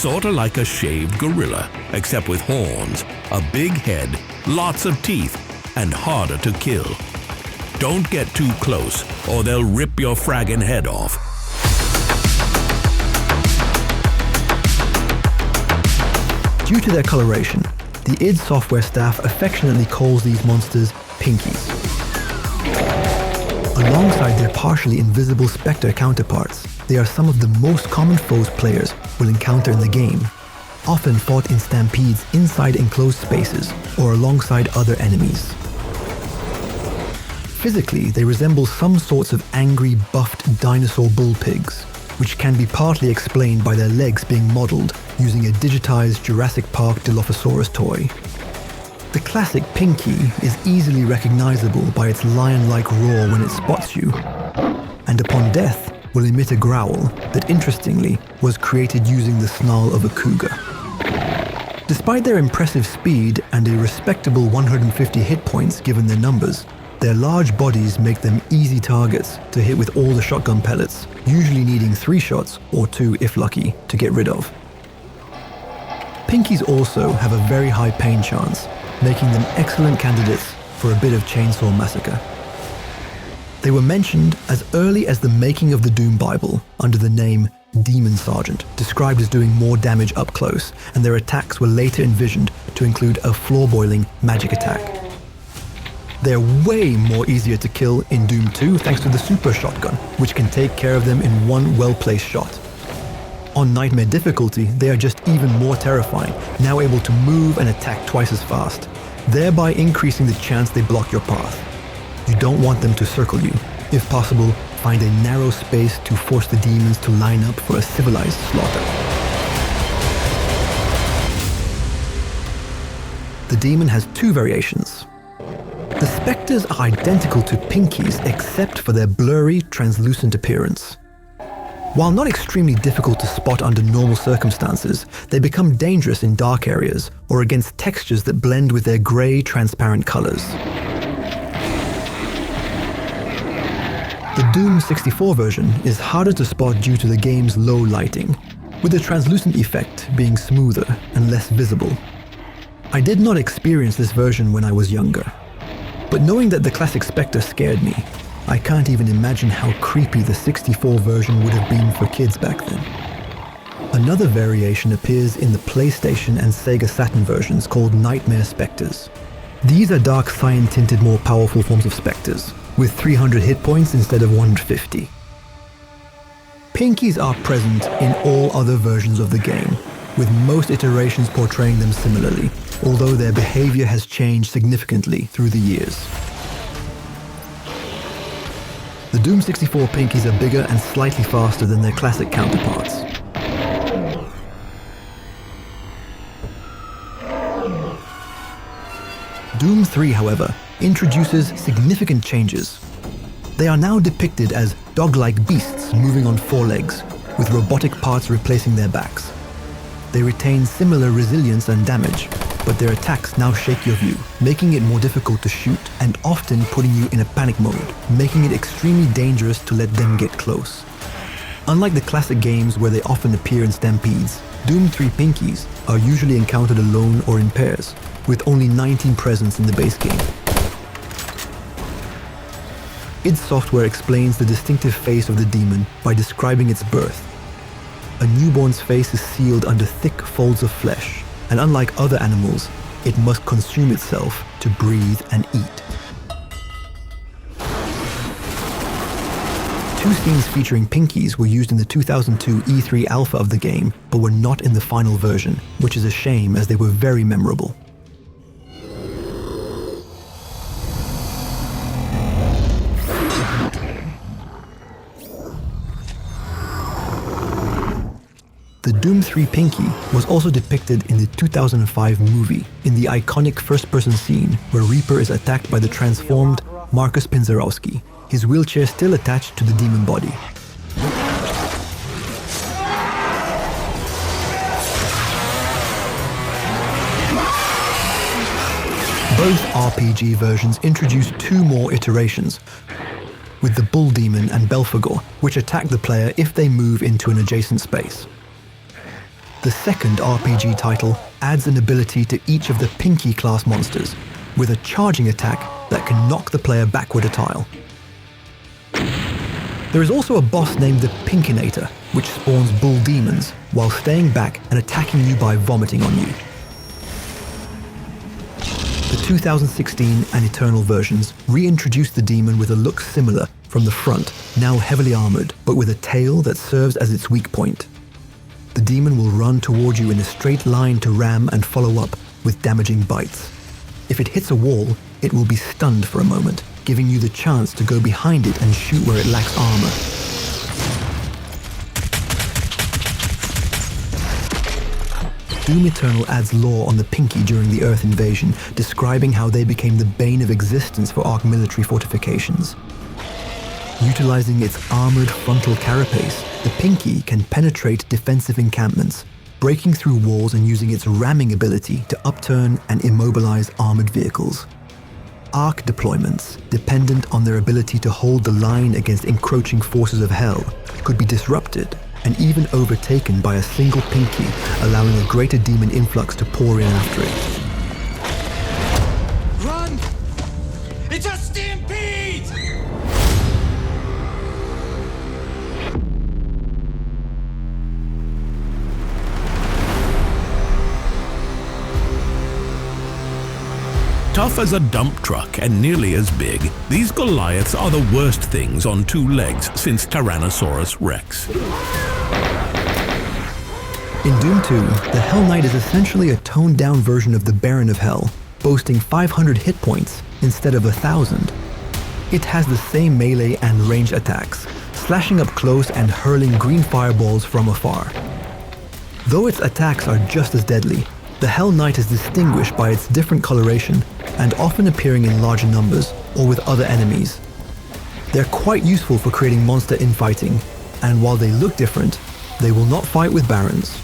sorta like a shaved gorilla, except with horns, a big head, lots of teeth, and harder to kill. Don't get too close, or they'll rip your fragging head off. Due to their coloration, the id Software staff affectionately calls these monsters Pinkies. Alongside their partially invisible Spectre counterparts, they are some of the most common foes players will encounter in the game, often fought in stampedes inside enclosed spaces or alongside other enemies. Physically, they resemble some sorts of angry, buffed dinosaur bull pigs, which can be partly explained by their legs being modeled using a digitized Jurassic Park Dilophosaurus toy. The classic Pinky is easily recognizable by its lion-like roar when it spots you, and upon death will emit a growl that, interestingly, was created using the snarl of a cougar. Despite their impressive speed and a respectable 150 hit points given their numbers, their large bodies make them easy targets to hit with all the shotgun pellets, usually needing 3 shots or 2 if lucky to get rid of. Pinkies also have a very high pain chance, making them excellent candidates for a bit of Chainsaw Massacre. They were mentioned as early as the making of the Doom Bible under the name Demon Sergeant, described as doing more damage up close, and their attacks were later envisioned to include a floor-boiling magic attack. They're way more easier to kill in Doom 2 thanks to the Super Shotgun, which can take care of them in one well-placed shot. On Nightmare difficulty, they are just even more terrifying, now able to move and attack twice as fast, thereby increasing the chance they block your path. You don't want them to circle you. If possible, find a narrow space to force the demons to line up for a civilized slaughter. The demon has 2 variations. The Spectres are identical to Pinkies except for their blurry, translucent appearance. While not extremely difficult to spot under normal circumstances, they become dangerous in dark areas or against textures that blend with their grey, transparent colors. The Doom 64 version is harder to spot due to the game's low lighting, with the translucent effect being smoother and less visible. I did not experience this version when I was younger, but knowing that the classic Spectre scared me, I can't even imagine how creepy the 64 version would have been for kids back then. Another variation appears in the PlayStation and Sega Saturn versions called Nightmare Spectres. These are dark cyan-tinted, more powerful forms of Spectres, with 300 hit points instead of 150. Pinkies are present in all other versions of the game, with most iterations portraying them similarly, although their behavior has changed significantly through the years. The Doom 64 Pinkies are bigger and slightly faster than their classic counterparts. Doom 3, however, introduces significant changes. They are now depicted as dog-like beasts moving on 4 legs, with robotic parts replacing their backs. They retain similar resilience and damage, but their attacks now shake your view, making it more difficult to shoot and often putting you in a panic mode, making it extremely dangerous to let them get close. Unlike the classic games where they often appear in stampedes, Doom 3 Pinkies are usually encountered alone or in pairs, with only 19 presents in the base game. id Software explains the distinctive face of the demon by describing its birth. A newborn's face is sealed under thick folds of flesh, and unlike other animals, it must consume itself to breathe and eat. 2 scenes featuring Pinkies were used in the 2002 E3 alpha of the game, but were not in the final version, which is a shame as they were very memorable. The Doom 3 Pinky was also depicted in the 2005 movie, in the iconic first-person scene where Reaper is attacked by the transformed Marcus Pinzerowski, his wheelchair still attached to the demon body. Both RPG versions introduced 2 more iterations, with the Bull Demon and Belphegor, which attack the player if they move into an adjacent space. The second RPG title adds an ability to each of the Pinky class monsters, with a charging attack that can knock the player backward a tile. There is also a boss named the Pinkinator, which spawns bull demons while staying back and attacking you by vomiting on you. The 2016 and Eternal versions reintroduced the demon with a look similar from the front, now heavily armored, but with a tail that serves as its weak point. The demon will run toward you in a straight line to ram and follow up with damaging bites. If it hits a wall, it will be stunned for a moment, giving you the chance to go behind it and shoot where it lacks armor. Doom Eternal adds lore on the Pinky during the Earth invasion, describing how they became the bane of existence for Ark military fortifications. Utilizing its armored frontal carapace, the Pinky can penetrate defensive encampments, breaking through walls and using its ramming ability to upturn and immobilize armored vehicles. Ark deployments, dependent on their ability to hold the line against encroaching forces of hell, could be disrupted and even overtaken by a single Pinky, allowing a greater demon influx to pour in after it. Run! It's a stampede! Tough as a dump truck and nearly as big, these Goliaths are the worst things on two legs since Tyrannosaurus Rex. In Doom 2, the Hell Knight is essentially a toned-down version of the Baron of Hell, boasting 500 hit points instead of 1,000. It has the same melee and ranged attacks, slashing up close and hurling green fireballs from afar. Though its attacks are just as deadly, the Hell Knight is distinguished by its different coloration and often appearing in larger numbers or with other enemies. They're quite useful for creating monster infighting, and while they look different, they will not fight with Barons.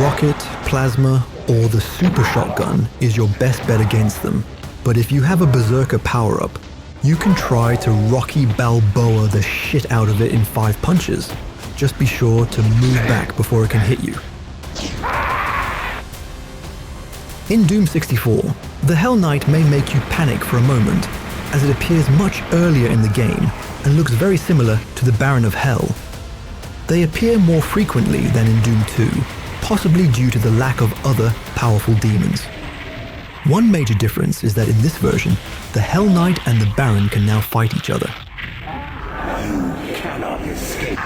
Rocket, Plasma, or the Super Shotgun is your best bet against them, but if you have a Berserker power-up, you can try to Rocky Balboa the shit out of it in 5 punches. Just be sure to move back before it can hit you. In Doom 64, the Hell Knight may make you panic for a moment, as it appears much earlier in the game and looks very similar to the Baron of Hell. They appear more frequently than in Doom 2, possibly due to the lack of other powerful demons. One major difference is that in this version, the Hell Knight and the Baron can now fight each other. You cannot escape.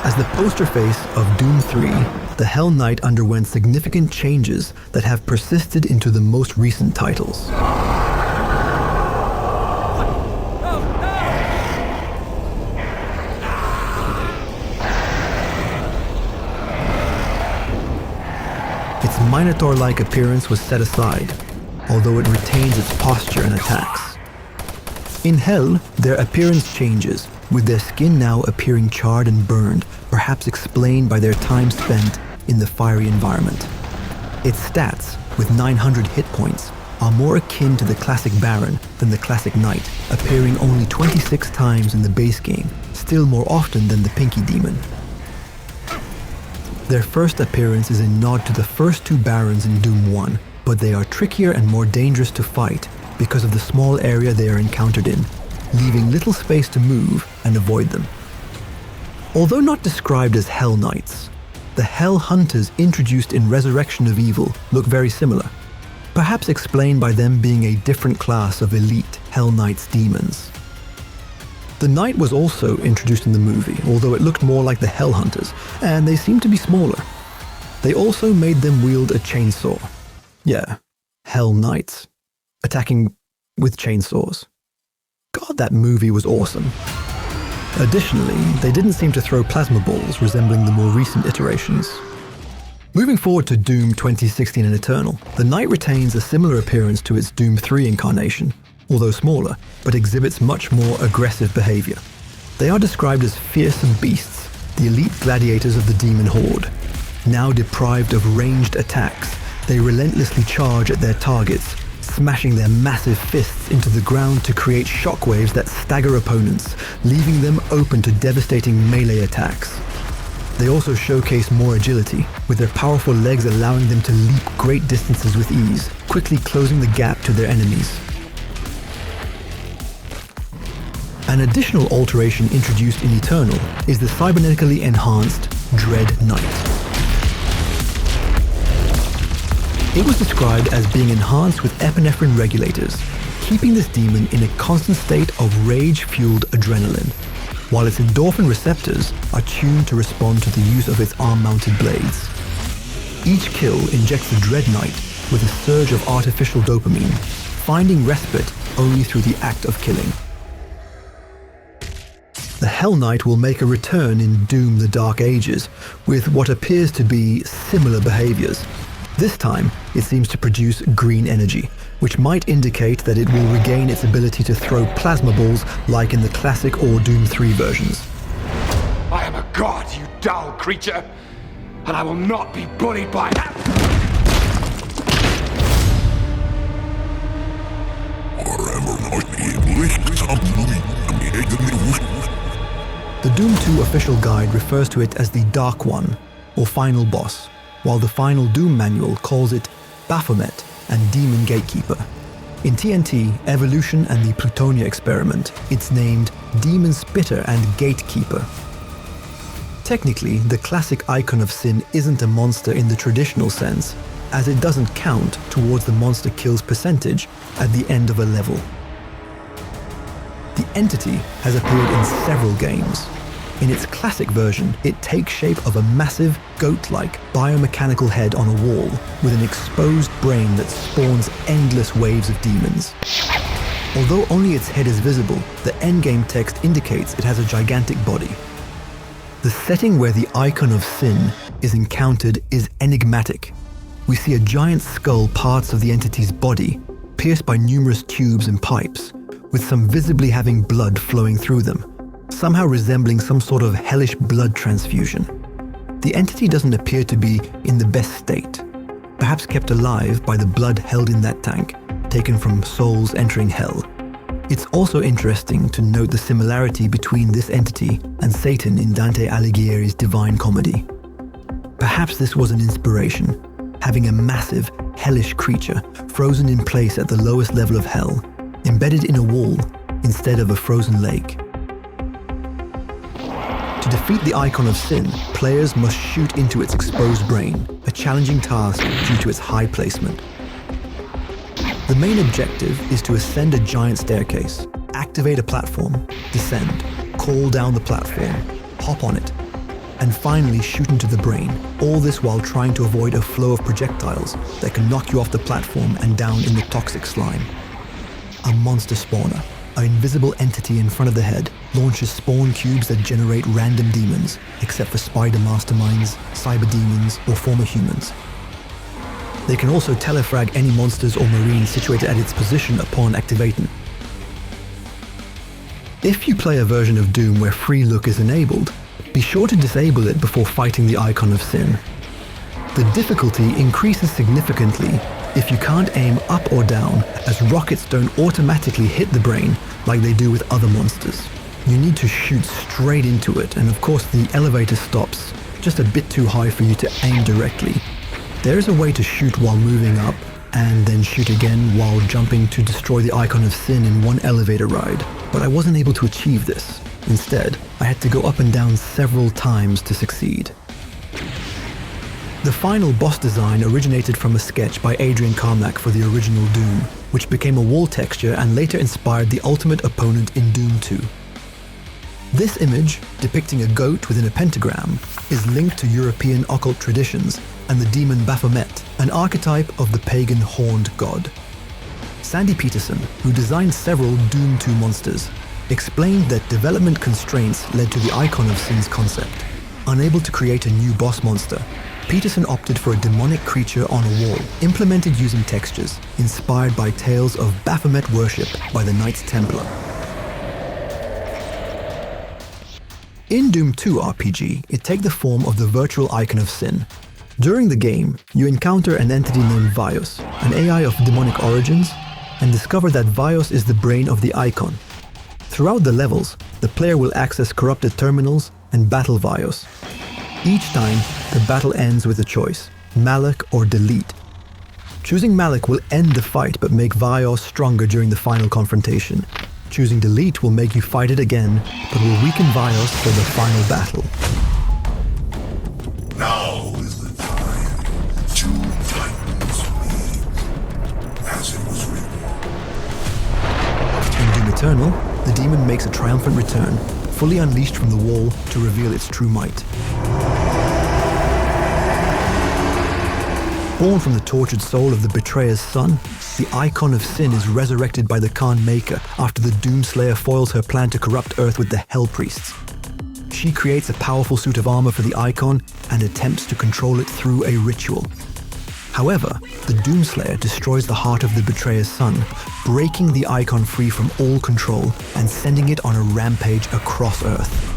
As the poster face of Doom 3, the Hell Knight underwent significant changes that have persisted into the most recent titles. Its Minotaur-like appearance was set aside, although it retains its posture and attacks. In Hell, their appearance changes, with their skin now appearing charred and burned, perhaps explained by their time spent in the fiery environment. Its stats, with 900 hit points, are more akin to the classic Baron than the classic Knight, appearing only 26 times in the base game, still more often than the Pinky Demon. Their first appearance is a nod to the first 2 Barons in Doom 1, but they are trickier and more dangerous to fight because of the small area they are encountered in, leaving little space to move and avoid them. Although not described as Hell Knights, the Hell Hunters introduced in Resurrection of Evil look very similar, perhaps explained by them being a different class of elite Hell Knights demons. The Knight was also introduced in the movie, although it looked more like the Hell Hunters, and they seemed to be smaller. They also made them wield a chainsaw. Yeah, Hell Knights, attacking with chainsaws. God, that movie was awesome. Additionally, they didn't seem to throw plasma balls resembling the more recent iterations. Moving forward to Doom 2016 and Eternal, the Knight retains a similar appearance to its Doom 3 incarnation, although smaller, but exhibits much more aggressive behavior. They are described as fearsome beasts, the elite gladiators of the demon horde. Now deprived of ranged attacks, they relentlessly charge at their targets, smashing their massive fists into the ground to create shockwaves that stagger opponents, leaving them open to devastating melee attacks. They also showcase more agility, with their powerful legs allowing them to leap great distances with ease, quickly closing the gap to their enemies. An additional alteration introduced in Eternal is the cybernetically enhanced Dread Knight. It was described as being enhanced with epinephrine regulators, keeping this demon in a constant state of rage-fueled adrenaline, while its endorphin receptors are tuned to respond to the use of its arm-mounted blades. Each kill injects the Dread Knight with a surge of artificial dopamine, finding respite only through the act of killing. The Hell Knight will make a return in Doom: The Dark Ages, with what appears to be similar behaviors. This time, it seems to produce green energy, which might indicate that it will regain its ability to throw plasma balls like in the classic or Doom 3 versions. I am a god, you dull creature, and I will not be bullied by that. The Doom 2 official guide refers to it as the Dark One, or Final Boss, while the Final Doom manual calls it Baphomet and Demon Gatekeeper. In TNT, Evolution and the Plutonia Experiment, it's named Demon Spitter and Gatekeeper. Technically, the classic Icon of Sin isn't a monster in the traditional sense, as it doesn't count towards the monster kills percentage at the end of a level. The entity has appeared in several games. In its classic version, it takes shape of a massive, goat-like biomechanical head on a wall with an exposed brain that spawns endless waves of demons. Although only its head is visible, the endgame text indicates it has a gigantic body. The setting where the Icon of Sin is encountered is enigmatic. We see a giant skull parts of the entity's body, pierced by numerous tubes and pipes, with some visibly having blood flowing through them, somehow resembling some sort of hellish blood transfusion. The entity doesn't appear to be in the best state, perhaps kept alive by the blood held in that tank, taken from souls entering hell. It's also interesting to note the similarity between this entity and Satan in Dante Alighieri's Divine Comedy. Perhaps this was an inspiration, having a massive, hellish creature frozen in place at the lowest level of hell, embedded in a wall instead of a frozen lake. To defeat the Icon of Sin, players must shoot into its exposed brain, a challenging task due to its high placement. The main objective is to ascend a giant staircase, activate a platform, descend, call down the platform, hop on it, and finally shoot into the brain, all this while trying to avoid a flow of projectiles that can knock you off the platform and down in the toxic slime. A monster spawner, an invisible entity in front of the head, launches spawn cubes that generate random demons, except for spider masterminds, cyber demons, or former humans. They can also telefrag any monsters or marines situated at its position upon activating. If you play a version of Doom where free look is enabled, be sure to disable it before fighting the Icon of Sin. The difficulty increases significantly if you can't aim up or down, as rockets don't automatically hit the brain like they do with other monsters. You need to shoot straight into it, and of course the elevator stops just a bit too high for you to aim directly. There is a way to shoot while moving up, and then shoot again while jumping to destroy the Icon of Sin in one elevator ride, but I wasn't able to achieve this. Instead, I had to go up and down several times to succeed. The final boss design originated from a sketch by Adrian Carmack for the original Doom, which became a wall texture and later inspired the ultimate opponent in Doom 2. This image, depicting a goat within a pentagram, is linked to European occult traditions and the demon Baphomet, an archetype of the pagan horned god. Sandy Peterson, who designed several Doom 2 monsters, explained that development constraints led to the Icon of Sin's concept. Unable to create a new boss monster, Peterson opted for a demonic creature on a wall, implemented using textures, inspired by tales of Baphomet worship by the Knights Templar. In Doom 2 RPG, it takes the form of the virtual Icon of Sin. During the game, you encounter an entity named Vios, an AI of demonic origins, and discover that Vios is the brain of the Icon. Throughout the levels, the player will access corrupted terminals and battle Vios. Each time, the battle ends with a choice, Malak or Delete. Choosing Malak will end the fight but make Vios stronger during the final confrontation. Choosing Delete will make you fight it again, but will weaken Vios for the final battle. Now is the time. 2 titans meet, as it was written. In Doom Eternal, the demon makes a triumphant return, fully unleashed from the wall to reveal its true might. Born from the tortured soul of the betrayer's son, the Icon of Sin is resurrected by the Khan Maker after the Doomslayer foils her plan to corrupt Earth with the Hell Priests. She creates a powerful suit of armor for the Icon and attempts to control it through a ritual. However, the Doomslayer destroys the heart of the betrayer's son, breaking the Icon free from all control and sending it on a rampage across Earth.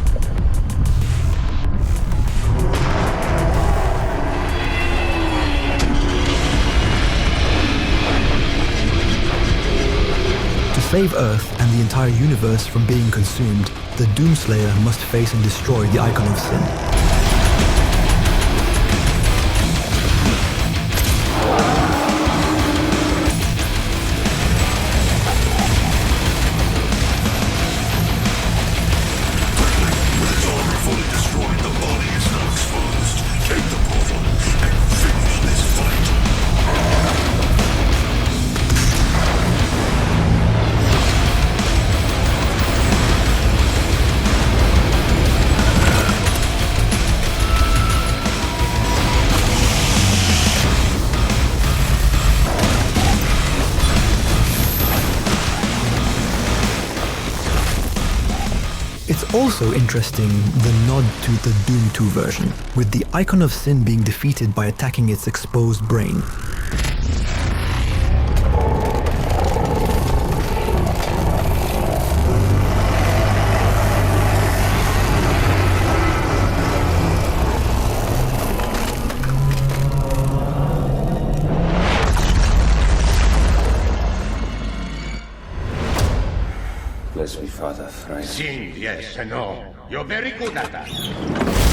To save Earth and the entire universe from being consumed, the Doomslayer must face and destroy the Icon of Sin. It's also interesting the nod to the Doom 2 version, with the Icon of Sin being defeated by attacking its exposed brain. Bless me, Father Frank. Sing, yes and no. You're very good at that.